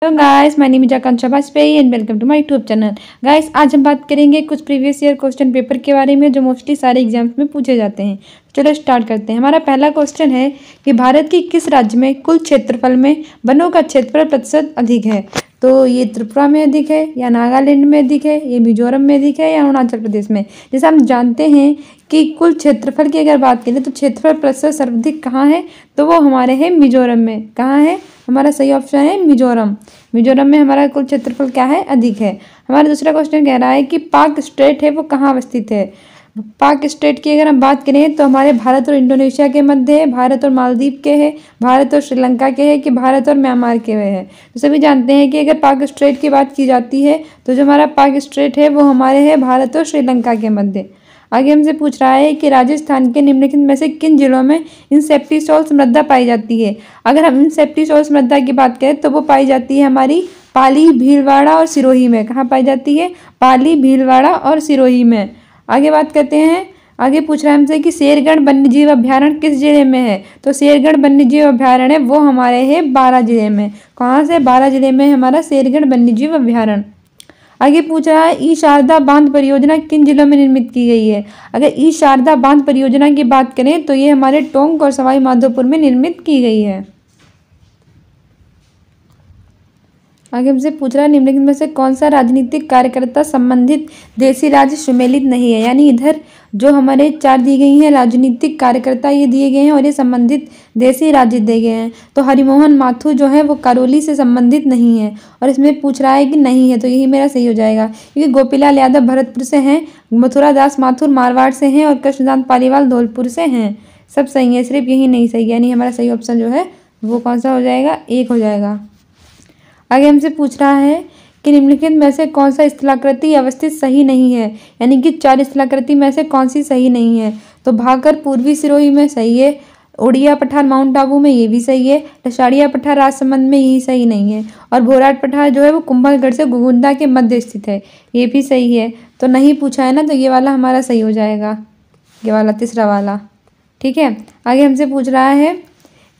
Hello guys, my name is Akanksha Vajpayee and welcome to my YouTube channel. Guys, आज हम बात करेंगे कुछ प्रीवियस ईयर क्वेश्चन पेपर के बारे में जो मोस्टली सारे एग्जाम्स में पूछे जाते हैं। चलो स्टार्ट करते हैं। हमारा पहला क्वेश्चन है कि भारत की किस राज्य में कुल क्षेत्रफल में वनों का क्षेत्रफल प्रतिशत अधिक है। तो ये त्रिपुरा में अधिक है, या नागालैंड में अधिक है, ये मिजोरम में अधिक है, या अरुणाचल प्रदेश में। जैसे हम जानते हैं कि कुल क्षेत्रफल की अगर बात करें तो क्षेत्रफल प्रतिशत सर्वाधिक कहाँ है, तो वो हमारे हैं मिजोरम में। कहाँ है? हमारा सही ऑप्शन है मिजोरम। मिजोरम में हमारा कुल क्षेत्रफल क्या है? अधिक है। हमारा दूसरा क्वेश्चन कह रहा है कि पाक स्टेट है वो कहाँ अवस्थित है। पाक स्टेट की अगर हम बात करें तो हमारे भारत और इंडोनेशिया के मध्य है, भारत और मालदीव के है, भारत और श्रीलंका के है, कि भारत और म्यांमार के है। तो सभी जानते हैं कि अगर पाक स्टेट की बात की जाती है तो जो हमारा पाक स्टेट है वो हमारे है भारत और श्रीलंका के मध्य। आगे हमसे पूछ रहा है कि राजस्थान के निम्नलिखित में से किन जिलों में इंसेप्टिसॉल्स मृदा पाई जाती है। अगर हम इंसेप्टिसॉल्स मृदा की बात करें तो वो पाई जाती है हमारी पाली, भीलवाड़ा और सिरोही में। कहाँ पाई जाती है? पाली, भीलवाड़ा और सिरोही में। आगे बात करते हैं। आगे पूछ रहा है हमसे कि शेरगढ़ वन्यजीव अभ्यारण्य किस जिले में है। तो शेरगढ़ वन्यजीव अभ्यारण्य वो हमारे है 12 जिले में। कहाँ से? 12 जिले में हमारा शेरगढ़ वन्यजीव अभ्यारण्य। आगे पूछ रहा है ई शारदा बांध परियोजना किन जिलों में निर्मित की गई है। अगर ई शारदा बांध परियोजना की बात करें तो ये हमारे टोंक और सवाई माधोपुर में निर्मित की गई है। आगे हमसे पूछ रहा है निम्नलिखित में से कौन सा राजनीतिक कार्यकर्ता संबंधित देशी राज्य सुमेलित नहीं है। यानी इधर जो हमारे 4 दी गई हैं राजनीतिक कार्यकर्ता ये दिए गए हैं और ये संबंधित देशी राज्य दिए गए हैं। तो हरिमोहन माथुर जो है वो करौली से संबंधित नहीं है, और इसमें पूछ रहा है कि नहीं है, तो यही मेरा सही हो जाएगा। क्योंकि गोपीलाल यादव भरतपुर से हैं, मथुरा दास माथुर मारवाड़ से हैं, और कृष्णकांत पालीवाल धौलपुर से हैं। सब सही है, सिर्फ यही नहीं सही। यानी हमारा सही ऑप्शन जो है वो कौन सा हो जाएगा? 1 हो जाएगा। आगे हमसे पूछ रहा है कि निम्नलिखित में से कौन सा स्थलाकृति अवस्थित सही नहीं है। यानी कि 4 स्थलाकृति में से कौन सी सही नहीं है। तो भाकर पूर्वी सिरोही में सही है, ओडिया पठार माउंट आबू में ये भी सही है, लसाड़िया पठार राजसमंद में यही सही नहीं है, और भोराट पठार जो है वो कुंभलगढ़ से घुघुंदा के मध्य स्थित है, ये भी सही है। तो नहीं पूछा है ना, तो ये वाला हमारा सही हो जाएगा, ये वाला तीसरा वाला। ठीक है। आगे हमसे पूछ रहा है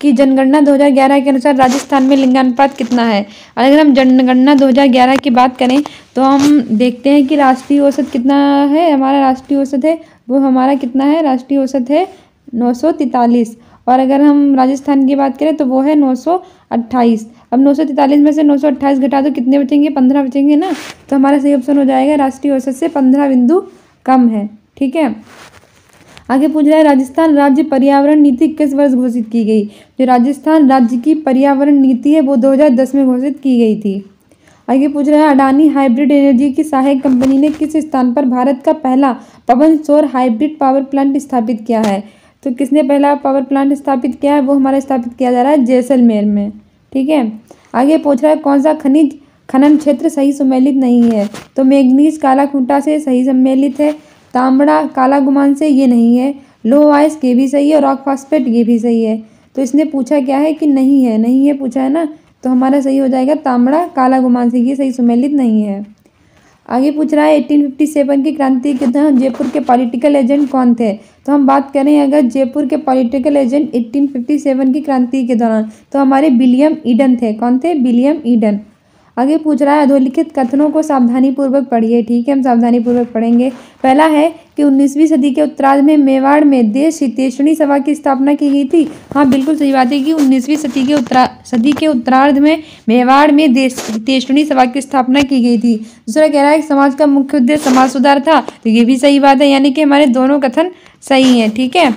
कि जनगणना 2011 के अनुसार राजस्थान में लिंगानुपात कितना है। अगर हम जनगणना 2011 की बात करें तो हम देखते हैं कि राष्ट्रीय औसत कितना है। हमारा राष्ट्रीय औसत है वो हमारा कितना है? राष्ट्रीय औसत है 943, और अगर हम राजस्थान की बात करें तो वो है 928। अब 943 में से 928 घटा दो, कितने बचेंगे? 15 बचेंगे ना। तो हमारा सही ऑप्शन हो जाएगा राष्ट्रीय औसत से 15 बिंदु कम है। ठीक है। आगे पूछ रहा है राजस्थान राज्य पर्यावरण नीति किस वर्ष घोषित की गई। जो राजस्थान राज्य की पर्यावरण नीति है वो 2010 में घोषित की गई थी। आगे पूछ रहा है अडानी हाइब्रिड एनर्जी की सहायक कंपनी ने किस स्थान पर भारत का पहला पवन सौर हाइब्रिड पावर प्लांट स्थापित किया है। तो किसने पहला पावर प्लांट स्थापित किया है? वो हमारा स्थापित किया जा रहा है जैसलमेर में। ठीक है। आगे पूछ रहा है कौन सा खनिज खनन क्षेत्र सही सम्मिलित नहीं है। तो मैग्नीज काला खूंटा से सही सम्मिलित है, तांबड़ा काला गुमान से ये नहीं है, लो आइस ये भी सही है, और रॉक फास्फेट ये भी सही है। तो इसने पूछा क्या है कि नहीं है, नहीं है पूछा है ना, तो हमारा सही हो जाएगा तांबड़ा काला गुमान से, ये सही सुमेलित नहीं है। आगे पूछ रहा है 1857 की क्रांति के दौरान जयपुर के पॉलिटिकल एजेंट कौन थे। तो हम बात करें अगर जयपुर के पॉलिटिकल एजेंट 1857 की क्रांति के दौरान तो हमारे विलियम ईडन थे। कौन थे? William Eden. आगे पूछ रहा है अधोलिखित कथनों को सावधानीपूर्वक पढ़िए। ठीक है, हम सावधानीपूर्वक पढ़ेंगे। पहला है कि 19वीं सदी के उत्तरार्ध में मेवाड़ में देश हितैषणी सभा की स्थापना की गई थी। हाँ, बिल्कुल सही बात है कि 19वीं सदी के उत्तरार्ध में मेवाड़ में देश हितैषणी सभा की स्थापना की गई थी। दूसरा कह रहा है कि समाज का मुख्य उद्देश्य समाज सुधार था। तो ये भी सही बात है, यानी कि हमारे दोनों कथन सही हैं। ठीक है,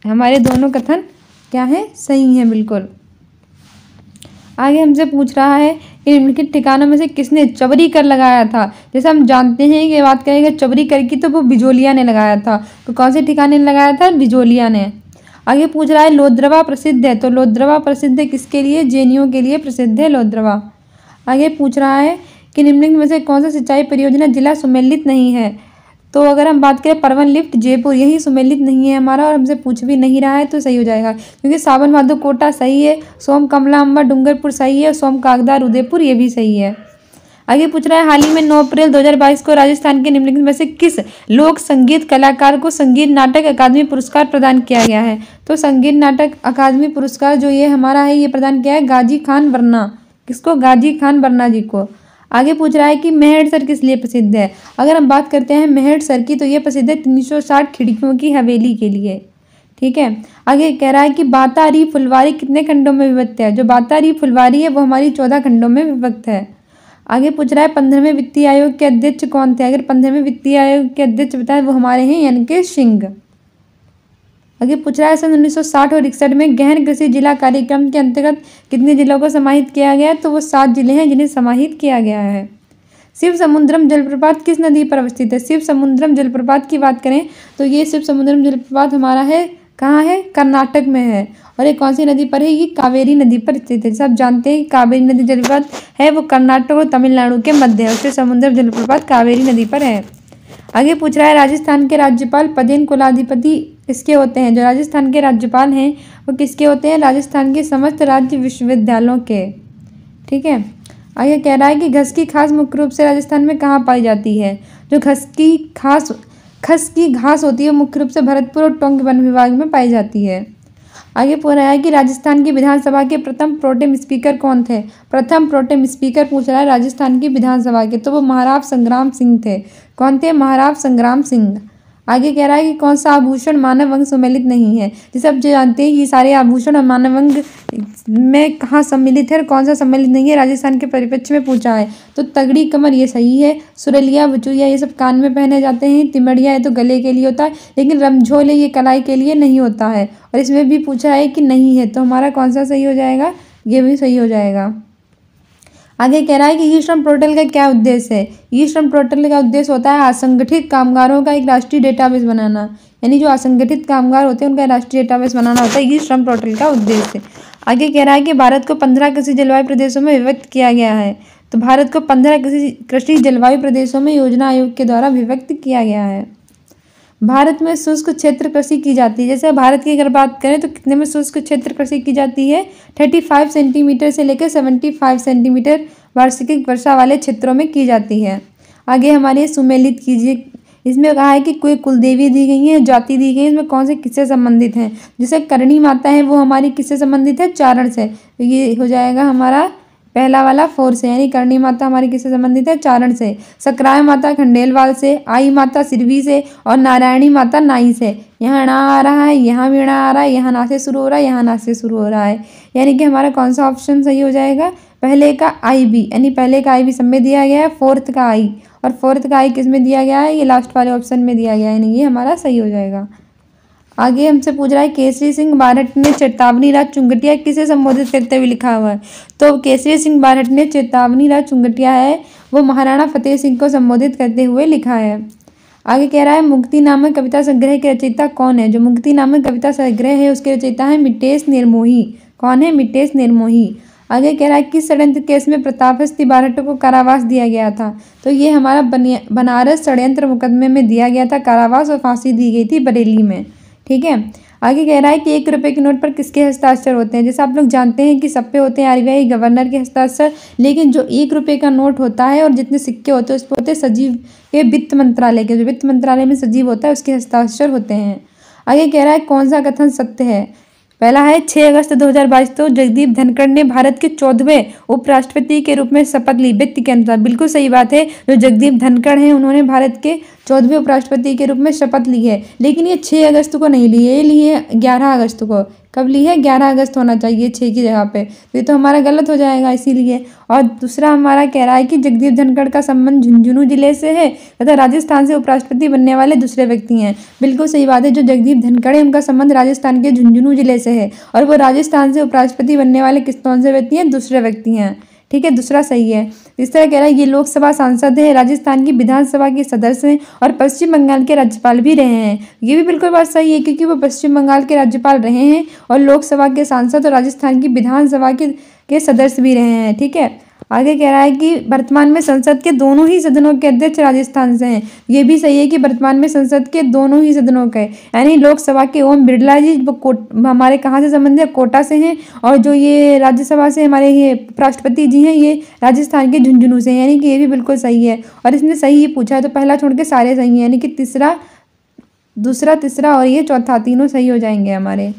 हमारे दोनों कथन क्या है? सही हैं, बिल्कुल। आगे हमसे पूछ रहा है कि निम्नलिखित ठिकानों में से किसने चबरी कर लगाया था। जैसे हम जानते हैं कि बात करेंगे चबरी कर की, तो वो बिजोलिया ने लगाया था। तो कौन से ठिकाने ने लगाया था? बिजोलिया ने। आगे पूछ रहा है लोद्रवा प्रसिद्ध है। तो लोद्रवा प्रसिद्ध है किसके लिए? जैनियों के लिए प्रसिद्ध है लोद्रवा। आगे पूछ रहा है कि निम्नलिखित में से कौन सा सिंचाई परियोजना जिला सुमेलित नहीं है। तो अगर हम बात करें परवन लिफ्ट जयपुर, यही सुमेलित नहीं है हमारा, और हमसे पूछ भी नहीं रहा है, तो सही हो जाएगा। क्योंकि सावन माधो कोटा सही है, सोम कमला अम्बा डूंगरपुर सही है, और सोम कागदार उदयपुर ये भी सही है। आगे पूछ रहा है हाल ही में 9 अप्रैल 2022 को राजस्थान के निम्नलिखित में से किस लोक संगीत कलाकार को संगीत नाटक अकादमी पुरस्कार प्रदान किया गया है। तो संगीत नाटक अकादमी पुरस्कार जो ये हमारा है ये प्रदान किया है गाजी खान वर्मा। किसको? गाजी खान बर्नाजी को। आगे पूछ रहा है कि मेहड़सर किस लिए प्रसिद्ध है। अगर हम बात करते हैं मेहड़सर की तो ये प्रसिद्ध है 360 खिड़कियों की हवेली के लिए। ठीक है। आगे कह रहा है कि बातारी फुलवारी कितने खंडों में विभक्त है। जो बातारी फुलवारी है वो हमारी 14 खंडों में विभक्त है। आगे पूछ रहा है 15वें वित्तीय आयोग के अध्यक्ष कौन थे। अगर 15वें वित्तीय आयोग के अध्यक्ष बताए वो हमारे हैं एन.के. सिंह। आगे पूछ रहा है सन 1960 और 61 में गहन कृषि जिला कार्यक्रम के अंतर्गत कितने जिलों को समाहित किया गया है। तो वो 7 जिले हैं जिन्हें समाहित किया गया है। शिव समुद्रम जलप्रपात किस नदी पर अवस्थित है। शिव समुद्रम जलप्रपात की बात करें तो ये शिव समुद्रम जलप्रपात हमारा है कहाँ है? कर्नाटक में है। और ये कौन सी नदी पर है? ये कावेरी नदी पर स्थित है। सब जानते हैं कि कावेरी नदी जलप्रपात है वो कर्नाटक और तमिलनाडु के मध्य है। शिव समुद्रम जलप्रपात कावेरी नदी पर है। आगे पूछ रहा है राजस्थान के राज्यपाल पदेन कुलाधिपति किसके होते हैं। जो राजस्थान के राज्यपाल हैं वो किसके होते हैं? राजस्थान के समस्त राज्य विश्वविद्यालयों के। ठीक है। आगे कह रहा है कि घस की घास मुख्य रूप से राजस्थान में कहाँ पाई जाती है। जो खस की घास होती है मुख्य रूप से भरतपुर और टोंक वन विभाग में पाई जाती है। आगे पूछ रहा है कि राजस्थान की विधानसभा के प्रथम प्रोटेम स्पीकर कौन थे। प्रथम प्रोटेम स्पीकर पूछ रहा है राजस्थान की विधानसभा के, तो वो महाराव संग्राम सिंह थे। कौन थे? महाराव संग्राम सिंह। आगे कह रहा है कि कौन सा आभूषण मानव अंग सम्मिलित नहीं है। जैसे आप जानते हैं ये सारे आभूषण और मानव अंग में कहाँ सम्मिलित है और कौन सा सम्मिलित नहीं है, राजस्थान के परिप्रेक्ष्य में पूछा है। तो तगड़ी कमर ये सही है। सुरलिया बचुरिया ये सब कान में पहने जाते हैं। तिमड़िया ये तो गले के लिए होता है, लेकिन रमझोले ये कलाई के लिए नहीं होता है। और इसमें भी पूछा है कि नहीं है, तो हमारा कौन सा सही हो जाएगा? ये भी सही हो जाएगा। आगे कह रहा है कि ई श्रम पोर्टल का क्या उद्देश्य है। ई श्रम पोर्टल का उद्देश्य होता है असंगठित कामगारों का एक राष्ट्रीय डेटाबेस बनाना। यानी जो असंगठित कामगार होते हैं उनका राष्ट्रीय डेटाबेस बनाना होता है ई श्रम पोर्टल का उद्देश्य। आगे कह रहा है कि भारत को 15 कृषि जलवायु प्रदेशों में विभक्त किया गया है। तो भारत को 15 कृषि जलवायु प्रदेशों में योजना आयोग के द्वारा विभक्त किया गया है। भारत में शुष्क क्षेत्र कृषि की जाती है। जैसे भारत की अगर बात करें तो कितने में शुष्क क्षेत्र कृषि की जाती है? 35 सेंटीमीटर से लेकर 75 सेंटीमीटर वार्षिक वर्षा वाले क्षेत्रों में की जाती है। आगे हमारे सुमेलित कीजिए। इसमें कहा है कि कोई कुलदेवी दी गई है, जाति दी गई है, इसमें कौन से किससे संबंधित हैं। जैसे करणी माता है वो हमारी किससे संबंधित है? चारण से। तो ये हो जाएगा हमारा पहला वाला 4 से, यानी करणी माता हमारी किससे संबंधित है? चारण से। सकराय माता खंडेलवाल से, आई माता सिरवी से और नारायणी माता नाई से। यहाँ णा आ रहा है, यहाँ भी णा आ रहा है, यहाँ ना से शुरू हो रहा है, यहाँ ना से शुरू हो रहा है। यानी कि हमारा कौन सा ऑप्शन सही हो जाएगा? पहले का आई भी, यानी पहले का आई भी सब में दिया गया है, फोर्थ का आई, और फोर्थ का आई किस में दिया गया है? ये लास्ट वाले ऑप्शन में दिया गया है, यानी ये हमारा सही हो जाएगा। आगे हमसे पूछ रहा है केसरी सिंह बारहट ने चेतावनी राज चुंगटिया किसे संबोधित करते हुए लिखा हुआ है। तो केसरी सिंह बारहट ने चेतावनी राज चुंगटिया है वो महाराणा फतेह सिंह को संबोधित करते हुए लिखा है। आगे कह रहा है मुक्ति नामक कविता संग्रह के रचयिता कौन है। जो मुक्ति नामक कविता संग्रह है उसके रचयिता है मिटेश निर्मोही। कौन है? मिटेश निर्मोही। आगे कह रहा है किस षड्यंत्र केस में प्रतापहस्ती बारहट को कारावास दिया गया था। तो ये हमारा बनारस षड्यंत्र मुकदमे में दिया गया था कारावास, और फांसी दी गई थी बरेली में। ठीक है। आगे कह रहा है कि 1 रुपये के नोट पर किसके हस्ताक्षर होते हैं। जैसे आप लोग जानते हैं कि सब पे होते हैं आरबीआई गवर्नर के हस्ताक्षर, लेकिन जो 1 रुपये का नोट होता है और जितने सिक्के होते हैं उस पर होते हैं सचिव के वित्त मंत्रालय के, जो वित्त मंत्रालय में सचिव होता है उसके हस्ताक्षर होते हैं। आगे कह रहा है कौन सा कथन सत्य है। पहला है 6 अगस्त 2022 को जगदीप धनखड़ ने भारत के 14वें उपराष्ट्रपति के रूप में शपथ ली। व्यक्ति के अनुसार बिल्कुल सही बात है। जो जगदीप धनखड़ हैं उन्होंने भारत के 14वें उपराष्ट्रपति के रूप में शपथ ली है, लेकिन ये 6 अगस्त को नहीं ली है, ये ली है 11 अगस्त को। कब ली है? 11 अगस्त होना चाहिए 6 की जगह पे, तो ये तो हमारा गलत हो जाएगा इसीलिए। और दूसरा हमारा कह रहा है कि जगदीप धनखड़ का संबंध झुंझुनू जिले से है तथा राजस्थान से उपराष्ट्रपति बनने वाले दूसरे व्यक्ति हैं। बिल्कुल सही बात है। जो जगदीप धनखड़ है उनका संबंध राजस्थान के झुंझुनू जिले से है, और वो राजस्थान से उपराष्ट्रपति बनने वाले कौन से व्यक्ति हैं? दूसरे व्यक्ति हैं। ठीक है, दूसरा सही है। इस तरह कह रहा है ये लोकसभा सांसद है, राजस्थान की विधानसभा के सदस्य हैं और पश्चिम बंगाल के राज्यपाल भी रहे हैं। ये भी बिल्कुल बात सही है, क्योंकि वो पश्चिम बंगाल के राज्यपाल रहे हैं और लोकसभा के सांसद और राजस्थान की विधानसभा के सदस्य भी रहे हैं। ठीक है। आगे कह रहा है कि वर्तमान में संसद के दोनों ही सदनों के अध्यक्ष राजस्थान से हैं। ये भी सही है कि वर्तमान में संसद के दोनों ही सदनों के, यानी लोकसभा के ओम बिरला जी वो हमारे कहाँ से संबंधित है? कोटा से हैं, और जो ये राज्यसभा से हमारे ये राष्ट्रपति जी हैं ये राजस्थान के झुंझुनू से हैं, यानी कि ये भी बिल्कुल सही है। और इसने सही ही पूछा है, तो पहला छोड़ के सारे सही हैं, यानी कि तीसरा, दूसरा, तीसरा और ये चौथा, तीनों सही हो जाएंगे हमारे।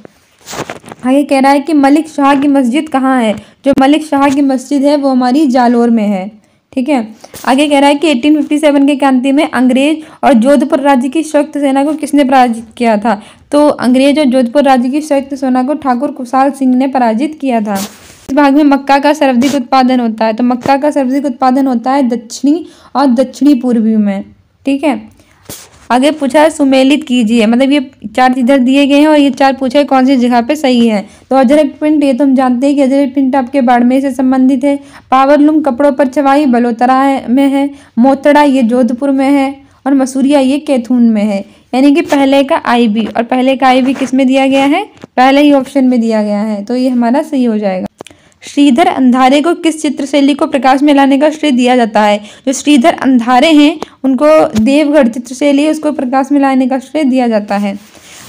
आगे कह रहा है कि मलिक शाह की मस्जिद कहाँ है। जो मलिक शाह की मस्जिद है वो हमारी जालोर में है। ठीक है। आगे कह रहा है कि 1857 के क्रांति में अंग्रेज और जोधपुर राज्य की संयुक्त सेना को किसने पराजित किया था। तो अंग्रेज और जोधपुर राज्य की संयुक्त सेना को ठाकुर खुशहाल सिंह ने पराजित किया था। इस भाग में मक्का का सर्वाधिक उत्पादन होता है। तो मक्का का सर्वाधिक उत्पादन होता है दक्षिणी और दक्षिणी पूर्वी में। ठीक है। आगे पूछा है सुमेलित कीजिए, मतलब ये 4 इधर दिए गए हैं और ये 4 पूछा है कौन सी जगह पे सही है। तो अजरक प्रिंट, ये तो हम जानते हैं कि अजरक प्रिंट आपके बाड़मेर से संबंधित है। पावरलूम कपड़ों पर छवाई बलोतरा में है। मोतड़ा ये जोधपुर में है और मसूरिया ये कैथून में है। यानी कि पहले का IB और पहले का IB किस में दिया गया है, पहले ही ऑप्शन में दिया गया है। तो ये हमारा सही हो जाएगा। श्रीधर अंधारे को किस चित्रशैली को प्रकाश में लाने का श्रेय दिया जाता है। जो श्रीधर अंधारे हैं उनको देवगढ़ चित्रशैली उसको प्रकाश में लाने का श्रेय दिया जाता है।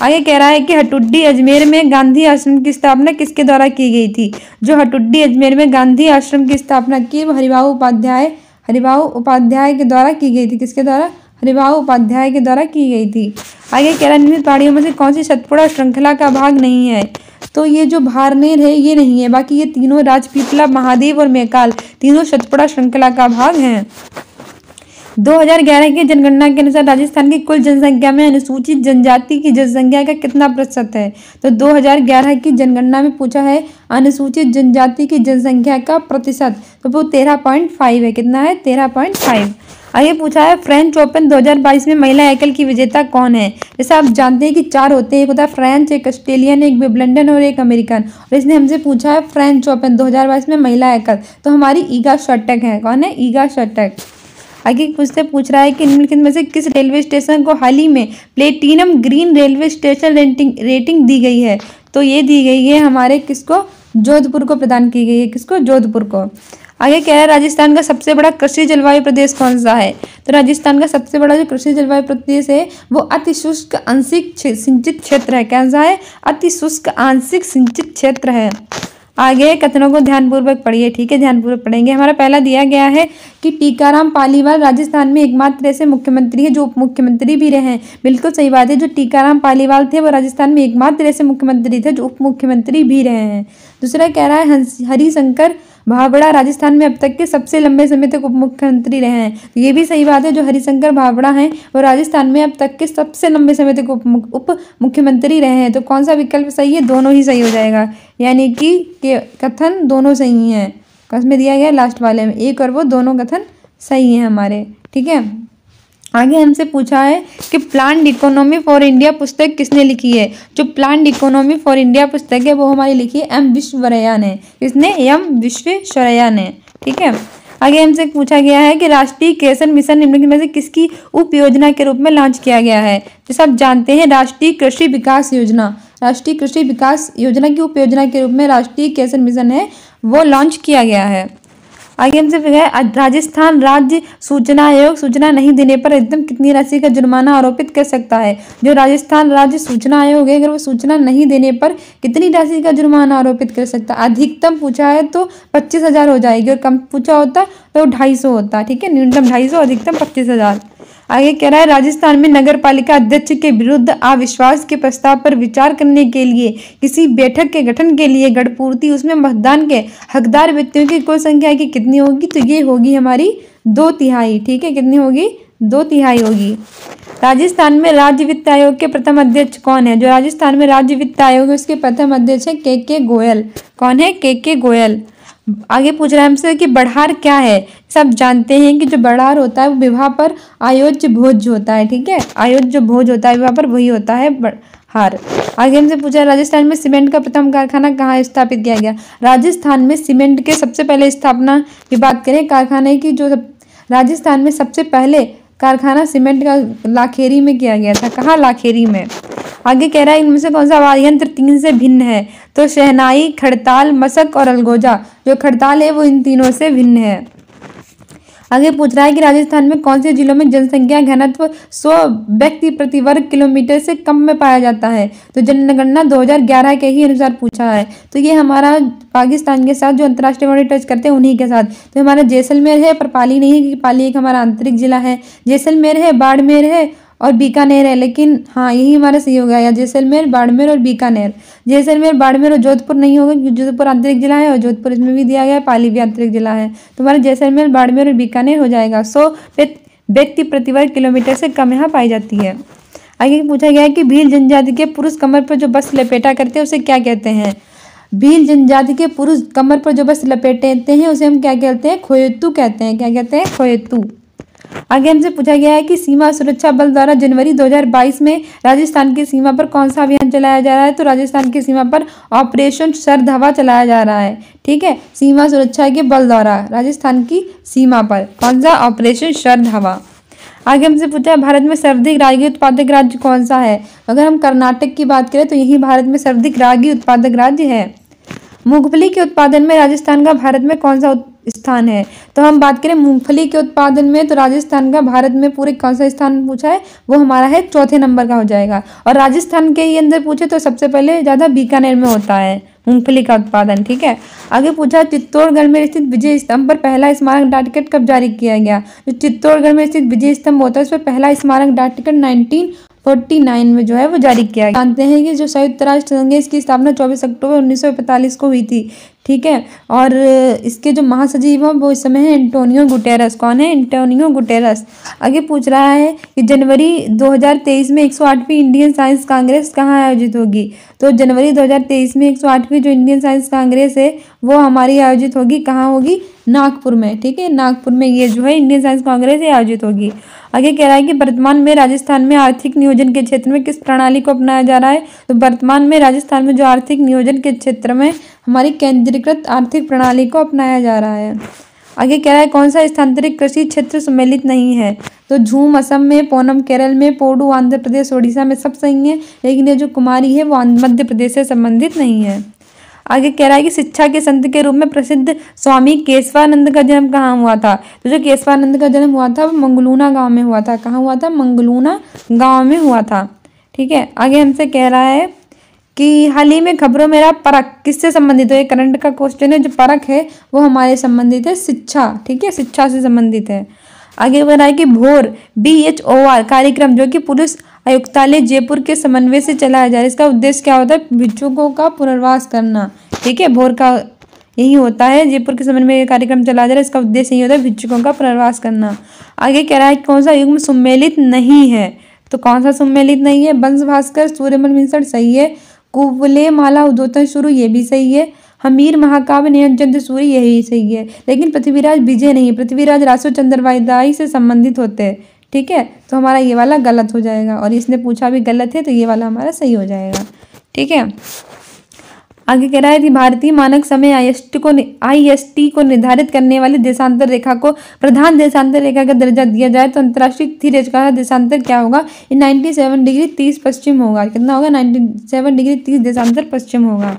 आगे कह रहा है कि हटुड्डी अजमेर में गांधी आश्रम की स्थापना किसके द्वारा की गई थी। जो हटुड्डी अजमेर में गांधी आश्रम की स्थापना की वो हरिभाऊ उपाध्याय के द्वारा की गई थी। किसके द्वारा, हरिभाऊ उपाध्याय के द्वारा की गई थी। आगे कह रहा है निम्नलिखित पहाड़ियों में से कौन सी सतपुड़ा श्रृंखला का भाग नहीं है। तो ये जो भारनेर है ये नहीं है, बाकी ये तीनों राजपीपला, महादेव और मैकाल तीनों सतपुड़ा श्रृंखला का भाग हैं। 2011 की जनगणना के अनुसार राजस्थान की कुल जनसंख्या में अनुसूचित जनजाति की जनसंख्या का कितना प्रतिशत है। तो 2011 की जनगणना में पूछा है अनुसूचित जनजाति की जनसंख्या का प्रतिशत, तो वो 13.5 है। कितना है, 13.5। आगे पूछा है फ्रेंच ओपन 2022 में महिला एकल की विजेता कौन है। जैसे आप जानते हैं कि 4 होते हैं, एक होता है फ्रेंच, एक ऑस्ट्रेलियन, एक विंबलडन और एक अमेरिकन। और इसने हमसे पूछा है फ्रेंच ओपन 2022 में महिला एकल, तो हमारी ईगा स्विएटेक है। कौन है, ईगा स्विएटेक। आगे पूछ रहा है कि निम्नलिखित में से किस रेलवे स्टेशन को हाल ही में platinum green railway station rating दी गई है। तो ये दी गई है हमारे किसको, जोधपुर को प्रदान की गई है। किसको, जोधपुर को। आगे कह रहा है राजस्थान का सबसे बड़ा कृषि जलवायु प्रदेश कौन सा है। तो राजस्थान का सबसे बड़ा जो कृषि जलवायु प्रदेश है वो अति शुष्क आंशिक सिंचित क्षेत्र है। कैसा है, अति शुष्क आंशिक सिंचित क्षेत्र है। आगे कथनों को ध्यानपूर्वक पढ़िए। ठीक है, ध्यानपूर्वक पढ़ेंगे। हमारा पहला दिया गया है कि टीकाराम पालीवाल राजस्थान में एकमात्र ऐसे मुख्यमंत्री है जो उप मुख्यमंत्री भी रहे हैं। बिल्कुल सही बात है, जो टीकाराम पालीवाल थे वो राजस्थान में एकमात्र ऐसे मुख्यमंत्री थे जो उप मुख्यमंत्री भी रहे हैं। दूसरा कह रहा है हरिशंकर भाभड़ा राजस्थान में अब तक के सबसे लंबे समय तक उप मुख्यमंत्री रहे हैं। तो ये भी सही बात है, जो हरिशंकर भाभड़ा हैं वो राजस्थान में अब तक के सबसे लंबे समय तक उप मुख्यमंत्री रहे हैं। तो कौन सा विकल्प सही है, दोनों ही सही हो जाएगा। यानी कि कथन दोनों सही हैं। कसमें दिया गया लास्ट वाले में, एक और वो दोनों कथन सही हैं हमारे। ठीक है। आगे हमसे पूछा है कि प्लान्ड इकोनॉमी फॉर इंडिया पुस्तक किसने लिखी है। जो प्लान्ड इकोनॉमी फॉर इंडिया पुस्तक है वो हमारी लिखी है M विश्वेश्वरैया ने। किसने, M विश्वेश्वरैया ने। ठीक है। आगे हमसे पूछा गया है कि राष्ट्रीय कृषि मिशन निम्नलिखित में से किसकी उप योजना के रूप में लॉन्च किया गया है। जैसे आप जानते हैं राष्ट्रीय कृषि विकास योजना, राष्ट्रीय कृषि विकास योजना की उप योजना के रूप में राष्ट्रीय कृषि मिशन है वो लॉन्च किया गया है। आगे हमसे राजस्थान राज्य सूचना आयोग सूचना नहीं देने पर अधिकतम कितनी राशि का जुर्माना आरोपित कर सकता है। जो राजस्थान राज्य सूचना आयोग है अगर वो सूचना नहीं देने पर कितनी राशि का जुर्माना आरोपित कर सकता है। अधिकतम पूछा है तो 25,000 हो जाएगी और कम पूछा होता तो 250 होता। ठीक है, न्यूनतम 250, अधिकतम 25,000। आगे कह रहा है राजस्थान में नगर पालिका अध्यक्ष के विरुद्ध अविश्वास के प्रस्ताव पर विचार करने के लिए किसी बैठक के गठन के लिए गढ़पूर्ति उसमें मतदान के हकदार व्यक्तियों की कुल संख्या की कितनी होगी। तो ये होगी हमारी 2/3। ठीक है, कितनी होगी, 2/3 होगी। राजस्थान में राज्य वित्त आयोग के प्रथम अध्यक्ष कौन है। जो राजस्थान में राज्य वित्त आयोग है उसके प्रथम अध्यक्ष है के गोयल। कौन है, के गोयल। आगे पूछ रहा है हमसे कि बढ़ार क्या है। सब जानते हैं कि जो बढ़ार होता है वो विवाह पर आयोज्य भोज होता है। ठीक है, आयोज्य भोज होता है विवाह पर, वही होता है बढ़ार। आगे हमसे पूछा राजस्थान में सीमेंट का प्रथम कारखाना कहाँ स्थापित किया गया। राजस्थान में सीमेंट के सबसे पहले स्थापना की बात करें कारखाने की, जो राजस्थान में सबसे पहले कारखाना सीमेंट का लाखेरी में किया गया था। कहाँ, लाखेरी में। आगे कह रहा है इनमें से कौन सा वाद्य यंत्र 3 से भिन्न है। तो शहनाई, खड़ताल, मशक और अलगोजा। जो खड़ताल है वो इन तीनों से भिन्न है। आगे पूछ रहा है कि राजस्थान में कौन से जिलों में जनसंख्या घनत्व 100 व्यक्ति प्रति वर्ग किलोमीटर से कम में पाया जाता है। तो जनगणना 2011 के ही अनुसार पूछा है। तो ये हमारा पाकिस्तान के साथ जो अंतर्राष्ट्रीय बाउंड्री टच करते हैं उन्हीं के साथ। तो हमारा जैसलमेर है, पर पाली नहीं है क्योंकि पाली एक हमारा आंतरिक जिला है। जैसलमेर है, बाड़मेर है और बीकानेर है, लेकिन हाँ यही हमारा सही होगा, या जैसलमेर, बाड़मेर और बीकानेर। जैसलमेर, बाड़मेर और जोधपुर नहीं होगा क्योंकि जोधपुर आंतरिक जिला है और जोधपुर इसमें भी दिया गया है, पाली भी आंतरिक जिला है। तो हमारा जैसलमेर, बाड़मेर और बीकानेर हो जाएगा। 100 व्यक्ति प्रति वर्ग किलोमीटर से कम यहाँ पाई जाती है। आगे पूछा गया है कि भील जनजाति के पुरुष कमर पर जो वस्त्र लपेटा करते हैं उसे क्या कहते हैं। भील जनजाति के पुरुष कमर पर जो वस्त्र लपेटते हैं उसे हम क्या कहते हैं, खोएतू कहते हैं। क्या कहते हैं, खोएतू। आगे हमसे पूछा गया है कि सीमा सुरक्षा बल द्वारा जनवरी 2022 में राजस्थान की सीमा पर कौन सा अभियान चलाया जा रहा है। तो राजस्थान की सीमा पर ऑपरेशन शरद हवा चलाया जा रहा है। ठीक है, सीमा सुरक्षा के बल द्वारा राजस्थान की सीमा पर कौन सा, ऑपरेशन शरद हवा। आगे हमसे पूछा है भारत में सर्वाधिक रागी उत्पादक राज्य कौन सा है। अगर हम कर्नाटक की बात करें तो यही भारत में सर्वाधिक रागी उत्पादक राज्य है। मूंगफली के उत्पादन में राजस्थान का भारत में कौन सा स्थान है। तो हम बात करें मूंगफली के उत्पादन में तो राजस्थान का भारत में पूरे कौन सा स्थान पूछा है, वो हमारा है चौथे नंबर का हो जाएगा। और राजस्थान के अंदर पूछे तो सबसे पहले ज़्यादा बीकानेर में होता है मूंगफली का उत्पादन। ठीक है, आगे पूछा चित्तौड़गढ़ में स्थित विजय स्तंभ पर पहला स्मारक डाक टिकट कब जारी किया गया। जो चित्तौड़गढ़ में स्थित विजय स्तंभ होता है उस पर पहला स्मारक डाक टिकट 1949 में जो है वो जारी किया गया। जानते हैं कि जो संयुक्त राष्ट्र संघ है इसकी स्थापना 24 अक्टूबर 1945 को हुई थी। ठीक है, और इसके जो महासचिव हैं वो इस समय है एंटोनियो गुटेरस। कौन है, एंटोनियो गुटेरस। आगे पूछ रहा है कि जनवरी 2023 में 108वीं इंडियन साइंस कांग्रेस कहाँ आयोजित होगी। तो जनवरी 2023 में 108वीं जो इंडियन साइंस कांग्रेस है वो हमारी आयोजित होगी, कहाँ होगी, नागपुर में। ठीक है, नागपुर में ये जो है इंडियन साइंस कांग्रेस ये आयोजित होगी। आगे कह रहा है कि वर्तमान में राजस्थान में आर्थिक नियोजन के क्षेत्र में किस प्रणाली को अपनाया जा रहा है। तो वर्तमान में राजस्थान में जो आर्थिक नियोजन के क्षेत्र में हमारी केंद्रीकृत आर्थिक प्रणाली को अपनाया जा रहा है। आगे कह रहा है कौन सा स्थानांतरित कृषि क्षेत्र सम्मिलित नहीं है। तो झूम असम में, पोनम केरल में, पोडू आंध्र प्रदेश, ओडिशा में सब सही है, लेकिन ये जो कुमारी है वो मध्य प्रदेश से संबंधित नहीं है। आगे कह रहा है कि शिक्षा के संत के रूप में प्रसिद्ध स्वामी केशवानंद का जन्म कहाँ हुआ था। तो जो केशवानंद का जन्म हुआ था वो मंगलूना गांव में हुआ था। कहाँ हुआ था, मंगलूना गांव में हुआ था। ठीक है, आगे हमसे कह रहा है कि हाल ही में खबरों मेरा परख किससे संबंधित है। ये करंट का क्वेश्चन है। जो परख है वो हमारे संबंधित है शिक्षा। ठीक है, शिक्षा से संबंधित है। आगे बढ़ रहा है कि भोर BHOR कार्यक्रम जो कि पुलिस आयुक्तालय जयपुर के समन्वय से चलाया जा रहा है, इसका उद्देश्य क्या होता है, भिक्षुकों का पुनर्वास करना। ठीक है, भोर का यही होता है, जयपुर के समन्वय में कार्यक्रम चलाया जा रहा है, इसका उद्देश्य यही होता है भिक्षुकों का पुनर्वास करना। आगे कह रहा है कौन सा युग्म सम्मिलित नहीं है। तो कौन सा सम्मिलित नहीं है, वंश भास्कर, सूर्यमल मिंसर सही है, कुवले माला उद्योतन शुरू ये भी सही है, हमीर महाकाव्य नियंचंद सूरी यही सही है, लेकिन पृथ्वीराज विजय नहीं। पृथ्वीराज रासो चंद्रवादाई से संबंधित होते हैं। ठीक है, तो हमारा ये वाला गलत हो जाएगा और इसने पूछा भी गलत है तो ये वाला हमारा सही हो जाएगा। ठीक है, आगे कह रहा है कि भारतीय मानक समय IST को निर्धारित करने वाली देशांतर रेखा को प्रधान देशांतर रेखा का दर्जा दिया जाए तो अंतर्राष्ट्रीय स्थिर रेखा का देशांतर क्या होगा। ये 97 डिग्री 30 पश्चिम होगा। कितना होगा, 97 डिग्री 30 देशांतर पश्चिम होगा।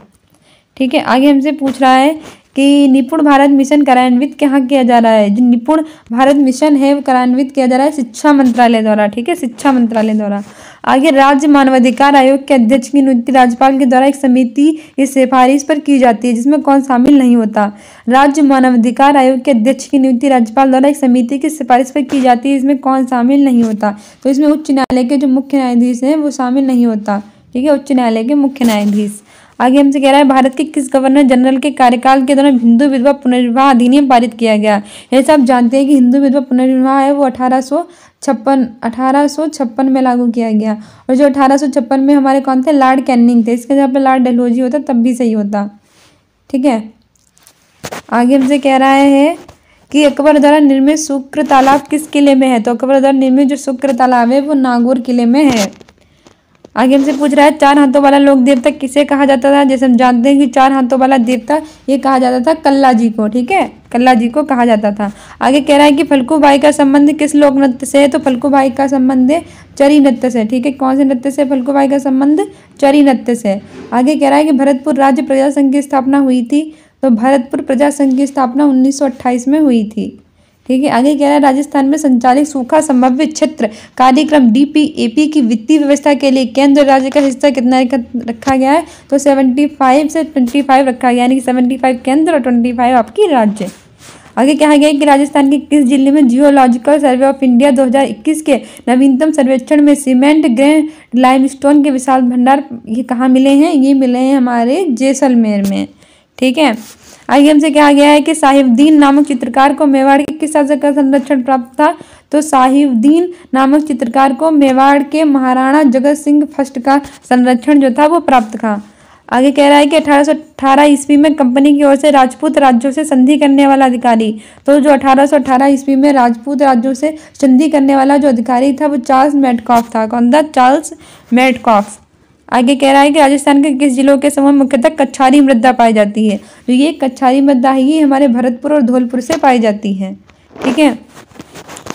ठीक है, आगे हमसे पूछ रहा है कि निपुण भारत मिशन कार्यान्वित कहाँ किया जा रहा है। जो निपुण भारत मिशन है वो कार्यान्वित किया जा रहा है शिक्षा मंत्रालय द्वारा। ठीक है, शिक्षा मंत्रालय द्वारा। आगे राज्य मानवाधिकार आयोग के अध्यक्ष की नियुक्ति राज्यपाल के द्वारा एक समिति की सिफारिश पर की जाती है, जिसमें कौन शामिल नहीं होता। राज्य मानवाधिकार आयोग के अध्यक्ष की नियुक्ति राज्यपाल द्वारा एक समिति की सिफारिश पर की जाती है, इसमें कौन शामिल नहीं होता। तो इसमें उच्च न्यायालय के जो मुख्य न्यायाधीश हैं वो शामिल नहीं होता। ठीक है, उच्च न्यायालय के मुख्य न्यायाधीश। आगे हमसे कह रहा है भारत के किस गवर्नर जनरल के कार्यकाल के दौरान हिंदू विधवा पुनर्विवाह अधिनियम पारित किया गया। जैसे आप जानते हैं कि हिंदू विधवा पुनर्विवाह है वो 1856 में लागू किया गया। और जो 1856 में हमारे कौन थे, लॉर्ड कैनिंग थे। इसके जहाँ पे लॉर्ड डलहौजी होता तब भी सही होता। ठीक है, आगे हमसे कह रहा है कि अकबर द्वारा निर्मित शुक्र तालाब किस किले में है। तो अकबर द्वारा निर्मित जो शुक्र तालाब है वो नागौर किले में है। आगे हमसे पूछ रहा है 4 हाथों वाला लोक देवता किसे कहा जाता था। जैसे हम जानते हैं कि 4 हाथों वाला देवता ये कहा जाता था कल्ला जी को। ठीक है, कल्ला जी को कहा जाता था। आगे कह रहा है कि फल्गुबाई का संबंध किस लोक नृत्य से है। तो फल्गुबाई का संबंध है चरी नृत्य से। ठीक है, कौन से नृत्य से फल्गुबाई का संबंध, चरी नृत्य से। आगे कह रहा है कि भरतपुर राज्य प्रजा संघ की स्थापना हुई थी। तो भरतपुर प्रजा संघ की स्थापना 1928 में हुई थी। ठीक है, आगे कह रहा है राजस्थान में संचालित सूखा संभाव्य क्षेत्र कार्यक्रम DPAP की वित्तीय व्यवस्था के लिए केंद्र राज्य का हिस्सा कितना रखा गया है। तो 75 से 25 रखा गया, यानी कि 75 केंद्र और 25 आपकी राज्य। आगे कहा गया है कि राजस्थान के किस जिले में जियोलॉजिकल सर्वे ऑफ इंडिया 2021 के नवीनतम सर्वेक्षण में सीमेंट ग्रे लाइमस्टोन के विशाल भंडार ये कहाँ मिले हैं? ये मिले हैं हमारे जैसलमेर में। ठीक है। आगे हमसे कहा गया है कि साहिबदीन नामक चित्रकार को मेवाड़ के किस शासक का संरक्षण प्राप्त था? तो साहिबदीन नामक चित्रकार को मेवाड़ के महाराणा जगत सिंह फर्स्ट का संरक्षण जो था वो प्राप्त था। आगे कह रहा है कि 1818 ईस्वी में कंपनी की ओर से राजपूत राज्यों से संधि करने वाला अधिकारी, तो जो 1818 ईस्वी में राजपूत राज्यों से संधि करने वाला जो अधिकारी था वो चार्ल्स मेडकॉफ था। कौन था? Charles Metcalfe. आगे कह रहा है कि राजस्थान के किस जिलों के समूह मुख्यतः कच्छारी मृदा पाई जाती है? तो ये कच्छारी मृदा ही हमारे भरतपुर और धौलपुर से पाई जाती है। ठीक है।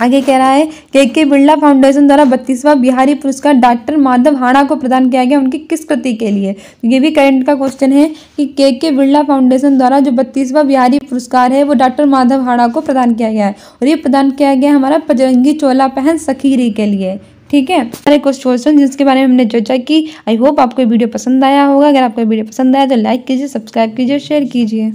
आगे कह रहा है के बिरला फाउंडेशन द्वारा 32वां बिहारी पुरस्कार डॉक्टर माधव हाड़ा को प्रदान किया गया उनकी किस कृति के लिए? तो ये भी करंट का क्वेश्चन है कि के बिरला फाउंडेशन द्वारा जो 32वां बिहारी पुरस्कार है वो डॉक्टर माधव हाड़ा को प्रदान किया गया है और ये प्रदान किया गया हमारा पजरंगी चोला पहन सखीरी के लिए। ठीक है। सारे कुछ क्वेश्चन जिसके बारे में हमने चर्चा की। आई होप आपको वीडियो पसंद आया होगा। अगर आपको वीडियो पसंद आया तो लाइक कीजिए, सब्सक्राइब कीजिए, शेयर कीजिए।